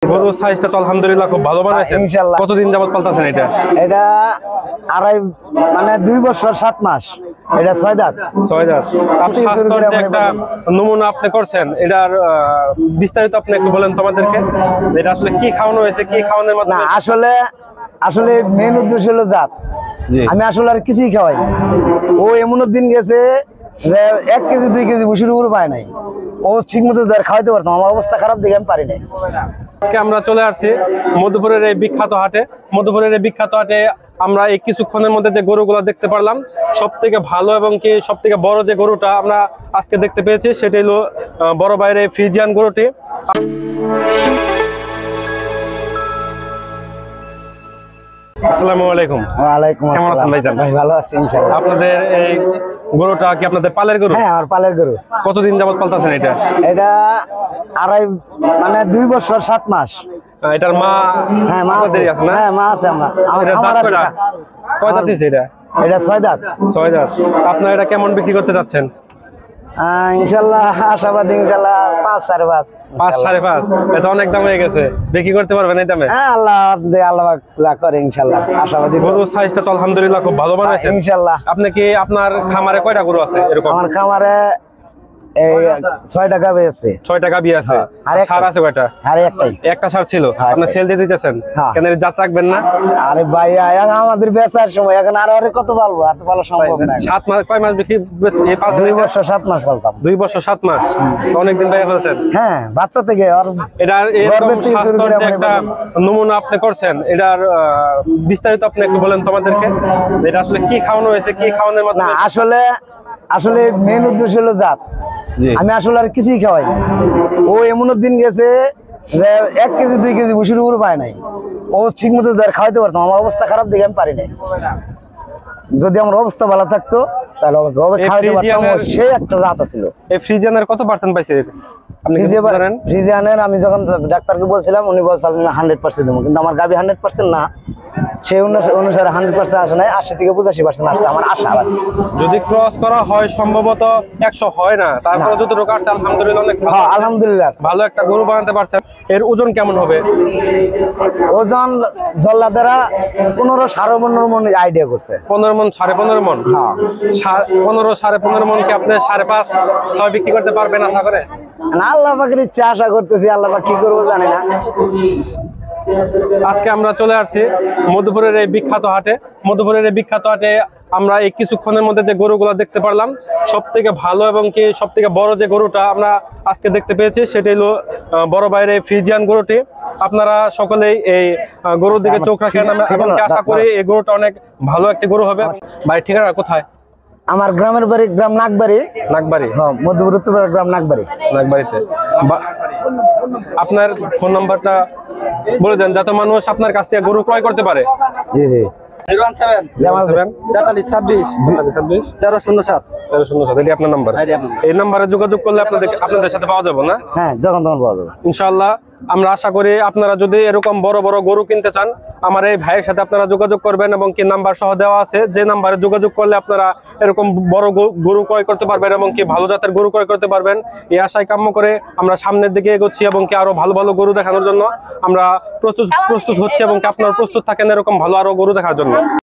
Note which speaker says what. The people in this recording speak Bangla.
Speaker 1: গরুর সাইজটা তো আলহামদুলিল্লাহ খুব ভালো বানাইছেন।
Speaker 2: ইনশাআল্লাহ।
Speaker 1: কতদিন যাবত পালতাছেন এটা?
Speaker 2: এটা মানে 2 বছর 7 মাস। এটা 6 দাঁত।
Speaker 1: 6 দাঁত। আপনি স্বাস্থ্যের যে একটা নমুনা আপনি করছেন, এটার বিস্তারিত আপনি একটু বলেন তো আমাদেরকে। এটা আসলে কি খাওয়ানো হয়েছে, কি খাওয়ানোর
Speaker 2: না
Speaker 1: মাধ্যমে?
Speaker 2: আসলে মেন উদ্দেশ্য হলো জাত।
Speaker 1: জি।
Speaker 2: আমি আসলে আর কিছুই খাওয়াই। ও এমন দিন গেছে যে 1 কেজি 2 কেজি ভুসির উপর পায় নাই। ও ঠিক মতো খাওয়াইতে পারতাম, আমার অবস্থা খারাপ দেখে আমি পারি নাই।
Speaker 1: আজকে আমরা চলে আসছি মধুপুরের এই বিখ্যাত হাটে। মধুপুরের এই বিখ্যাত হাটে আমরা এই কিছুক্ষণের মধ্যে যে গরুগুলো দেখতে পারলাম, সব থেকে ভালো এবং কি সব থেকে বড় যে গরুটা আমরা আজকে দেখতে পেয়েছি, সেটা হলো বড় বাইরে ফ্রিজিয়ান গরুটি। আসসালামু আলাইকুম।
Speaker 2: ওয়ালাইকুম আসসালাম।
Speaker 1: কেমন আছেন ভাইজান?
Speaker 2: ভাই ভালো আছি ইনশাআল্লাহ।
Speaker 1: আপনাদের এই গরুটা কি আপনাদের পালের গরু?
Speaker 2: হ্যাঁ, আমার পালের গরু।
Speaker 1: কতদিন যাবত পালতাছেন এটা?
Speaker 2: এটা মানে 2 বছর 7 মাস।
Speaker 1: এটার মা?
Speaker 2: হ্যাঁ, মা আছে।
Speaker 1: আপনাদেরই আছে না?
Speaker 2: হ্যাঁ, মা আছে। আমার
Speaker 1: এটা দাঁত কয়টা? কয় দাঁত দিছে এটা?
Speaker 2: এটা 6 দাঁত।
Speaker 1: 6 দাঁত। আপনারা এটা কেমন বিক্রি করতে যাচ্ছেন?
Speaker 2: ইনশাআল্লাহ আশাবাদী, ইনশাআল্লাহ 5 5.5।
Speaker 1: 5 5.5। এটা অনেক দাম হয়ে গেছে, বিক্রি করতে পারবেন এই দামে?
Speaker 2: হ্যাঁ, আল্লাহ যা করে ইনশাআল্লাহ আশাবাদী।
Speaker 1: গরুর সাইজটা তো আলহামদুলিল্লাহ খুব ভালো বানাইছেন।
Speaker 2: ইনশাআল্লাহ।
Speaker 1: আপনি কি আপনার খামারে কয়টা গরু আছে এরকম?
Speaker 2: আমার খামারে এই 6 টাকা বেচছে।
Speaker 1: 6 টাকা বিয়ে আছে।
Speaker 2: আর একটা
Speaker 1: সার আছে কয়টা?
Speaker 2: আরে একটাই।
Speaker 1: একটা সার ছিল।
Speaker 2: হ্যাঁ,
Speaker 1: আপনি
Speaker 2: একটাই।
Speaker 1: সেল দিয়ে দিতেছেন?
Speaker 2: হ্যাঁ।
Speaker 1: কেন এর জাত রাখবেন না?
Speaker 2: আরে ভাই, এখন আমাদের বেচার সময়, এখন আরে কত পালবো, এত পালা সম্ভব না।
Speaker 1: 7 মাস? কয় মাস বিক্রি এই
Speaker 2: 2 বছর 7 মাস পালতাম।
Speaker 1: 2 বছর 7 মাস। অনেকদিন বাইরে ফেলছেন।
Speaker 2: হ্যাঁ, বাচ্চা থেকে আর
Speaker 1: এটার এরকম
Speaker 2: গর্ভের থেকে শুরু
Speaker 1: স্বাস্থ্যের
Speaker 2: করে
Speaker 1: যে
Speaker 2: আমরা
Speaker 1: একটা নমুনা আপনি করছেন, এটার বিস্তারিত আপনি একটু বলেন তো আমাদেরকে। এটা আসলে কি খাওয়ানো হয়েছে, কি খাওয়ানোর
Speaker 2: না
Speaker 1: মাধ্যমে?
Speaker 2: আসলে মেন উদ্দেশ্য হলো জাত।
Speaker 1: জি।
Speaker 2: আমি আসলে আর কিছুই খাওয়াই। ও এমন দিন গেছে যে 1 কেজি 2 কেজি ভুসির উপর পায় নাই। ও ঠিক মতো খাওয়াইতে পারতাম, আমার অবস্থা খারাপ দেখে আমি পারি নাই। যদি আমার অবস্থা ভালো থাকতো তাহলে খাওয়াইতে পারতাম। সেই একটা জাত ছিল।
Speaker 1: এই ফ্রিজিয়ানের কত পার্সেন্ট পাইছে আপনি কি জানেন?
Speaker 2: ফ্রিজিয়ানের আমি যখন ডাক্তারকে বলছিলাম, উনি বলছে আমি 100% দেবো, কিন্তু আমার গাভী 100% না। সেই অনুসারে 100% আসে নাই, 80 থেকে 85% আসছে আমার আশা।
Speaker 1: যদি ক্রস করা হয় সম্ভবত 100 হয় না, তারপরে যতটুকু আসছে আলহামদুলিল্লাহ অনেক ভালো।
Speaker 2: হ্যাঁ, আলহামদুলিল্লাহ।
Speaker 1: ভালো একটা গরু বানাতে পারছেন। এর ওজন কেমন হবে?
Speaker 2: ওজন জল্লাদেরা 15 15.5 মন আইডিয়া করছে।
Speaker 1: 15 মন, 15.5 মন?
Speaker 2: হ্যাঁ।
Speaker 1: 15 15.5 মন কি আপনি 5.5 6 বিক্রি করতে পারবেন আশা করে?
Speaker 2: আল্লাহ পাকের ইচ্ছা, আশা করতেছি। আল্লাহ পাক কি করবো জানি না।
Speaker 1: আজকে আমরা চলে আসছি মধুপুরের এই বিখ্যাত হাটে। মধুপুরের এই বিখ্যাত হাটে আমরা এই কিছুক্ষণের মধ্যে যে গরুগুলো দেখতে পারলাম, সব থেকে ভালো এবং কি সব থেকে বড় যে গরুটা আমরা আজকে দেখতে পেয়েছি, সেটা হলো বড় বাইরে ফ্রিজিয়ান গরুটি। আপনারা সকলেই এই গরুর দিকে চোখ রাখেন এবং আশা করি এই গরুটা অনেক ভালো একটি গরু হবে। ভাই, ঠিকানা কোথায়?
Speaker 2: আমার গ্রামের বাড়ি গ্রাম নাগবাড়ি।
Speaker 1: নাগবাড়ি?
Speaker 2: হ্যাঁ, মধ্যপুর গ্রাম নাগবাড়ি।
Speaker 1: নাগবাড়িতে। আপনার ফোন নাম্বারটা বলে দেন যাতে মানুষ আপনার কাছ থেকে গরু ক্রয় করতে পারে।
Speaker 2: জি জি।
Speaker 1: 017
Speaker 2: 43 26 1307।
Speaker 1: 1307 এটি আপনার নাম্বার। এই নাম্বারে যোগাযোগ করলে আপনাদের সাথে পাওয়া যাবে না?
Speaker 2: হ্যাঁ, যখন তখন পাওয়া যাবে
Speaker 1: ইনশাআল্লাহ। আমরা আশা করি আপনারা যদি এরকম বড় বড় গরু কিনতে চান, আমার এই ভাইয়ের সাথে আপনারা যোগাযোগ করবেন এবং কি নাম্বার সহ দেওয়া আছে, যে নাম্বারে যোগাযোগ করলে আপনারা এরকম বড় গরু ক্রয় করতে পারবেন এবং কি ভালো জাতের গরু ক্রয় করতে পারবেন। এই আশায় কাম্য করে আমরা সামনের দিকে এগোচ্ছি এবং কি আরো ভালো ভালো গরু দেখানোর জন্য আমরা প্রস্তুত হচ্ছি এবং কি আপনারা প্রস্তুত থাকেন এরকম ভালো আরো গরু দেখার জন্য।